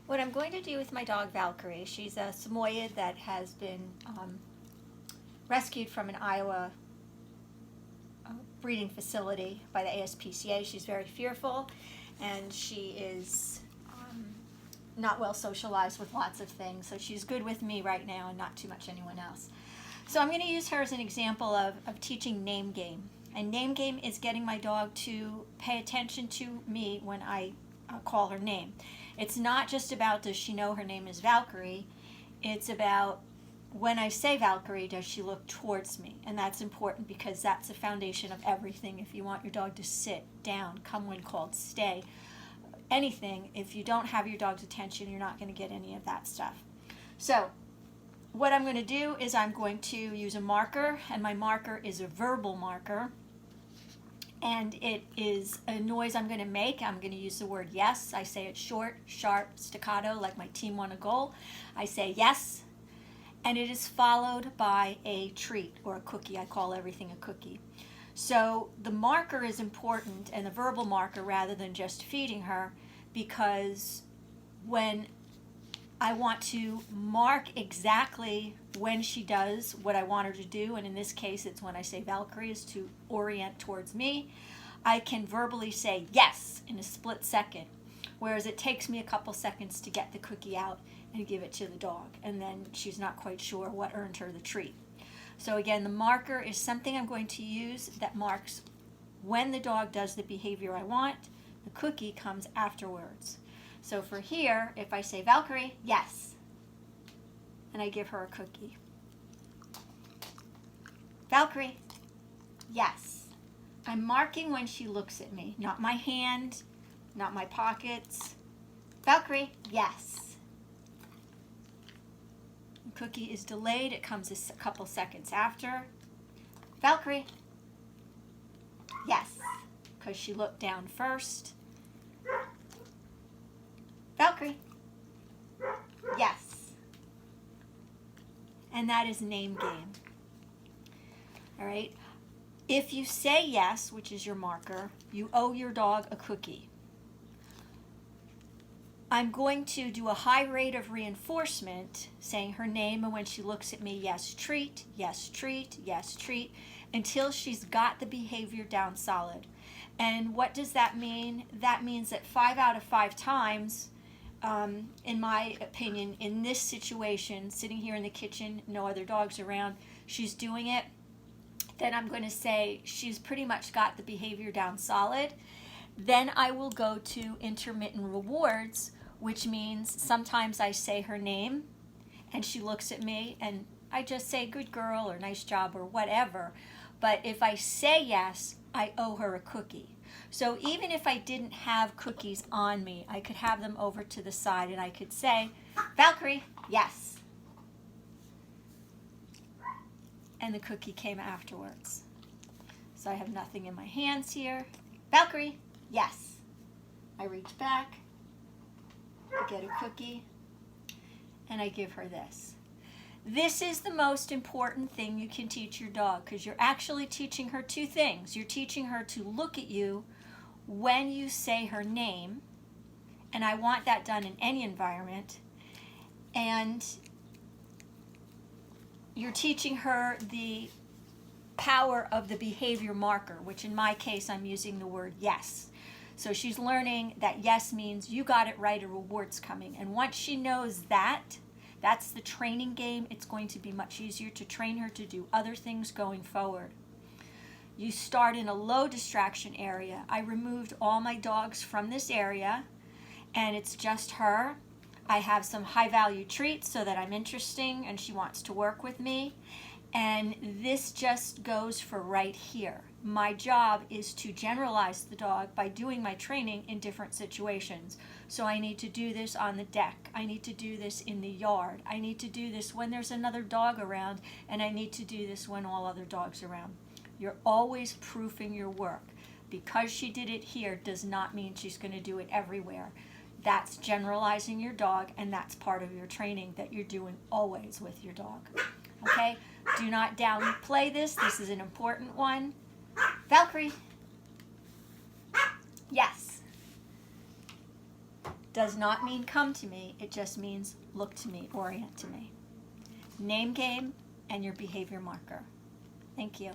What I'm going to do with my dog Valkyrie, she's a Samoyed that has been rescued from an Iowa breeding facility by the ASPCA. She's very fearful, and she is not well socialized with lots of things, so she's good with me right now and not too much anyone else. So I'm going to use her as an example of teaching name game. And name game is getting my dog to pay attention to me when I call her name. It's not just about does she know her name is Valkyrie, it's about when I say Valkyrie, does she look towards me? And that's important because that's the foundation of everything. If you want your dog to sit, down, come when called, stay, anything, if you don't have your dog's attention, you're not going to get any of that stuff. So what I'm going to do is I'm going to use a marker, and my marker is a verbal marker. And it is a noise I'm going to make. I'm going to use the word yes. I say it short, sharp, staccato, like my team won a goal. I say yes, and it is followed by a treat or a cookie. I call everything a cookie. So the marker is important, and the verbal marker rather than just feeding her, because when I want to mark exactly when she does what I want her to do, and in this case it's when I say Valkyrie is to orient towards me, I can verbally say yes in a split second, whereas it takes me a couple seconds to get the cookie out and give it to the dog, and then she's not quite sure what earned her the treat. So again, the marker is something I'm going to use that marks when the dog does the behavior I want. The cookie comes afterwards. So for here, if I say Valkyrie, yes, and I give her a cookie. Valkyrie, yes. I'm marking when she looks at me, not my hand, not my pockets. Valkyrie, yes. The cookie is delayed. It comes a couple seconds after. Valkyrie, yes, because she looked down first. Valkyrie, yes. And that is name game. All right. If you say yes, which is your marker, you owe your dog a cookie. I'm going to do a high rate of reinforcement, saying her name, and when she looks at me, yes, treat, yes, treat, yes, treat, until she's got the behavior down solid. And what does that mean? That means that 5 out of 5 times, in my opinion, in this situation, sitting here in the kitchen, no other dogs around, she's doing it, then I'm going to say she's pretty much got the behavior down solid. Then I will go to intermittent rewards, which means sometimes I say her name and she looks at me and I just say good girl or nice job or whatever. But if I say yes, I owe her a cookie. So even if I didn't have cookies on me, I could have them over to the side and I could say, Valkyrie, yes. And the cookie came afterwards. So I have nothing in my hands here. Valkyrie, yes. I reach back, I get a cookie, and I give her this. This is the most important thing you can teach your dog, because you're actually teaching her 2 things. You're teaching her to look at you when you say her name, and I want that done in any environment, and you're teaching her the power of the behavior marker, which in my case I'm using the word yes. So she's learning that yes means you got it right, a reward's coming. And once she knows that, that's the training game, it's going to be much easier to train her to do other things going forward. You start in a low distraction area. I removed all my dogs from this area, and it's just her. I have some high value treats so that I'm interesting and she wants to work with me. And this just goes for right here. My job is to generalize the dog by doing my training in different situations. So I need to do this on the deck. I need to do this in the yard. I need to do this when there's another dog around, and I need to do this when all other dogs are around. You're always proofing your work. Because she did it here does not mean she's going to do it everywhere. That's generalizing your dog, and that's part of your training that you're doing always with your dog. Okay? Do not downplay this. This is an important one. Valkyrie. Yes. does not mean come to me. It just means look to me, orient to me. Name game and your behavior marker. Thank you.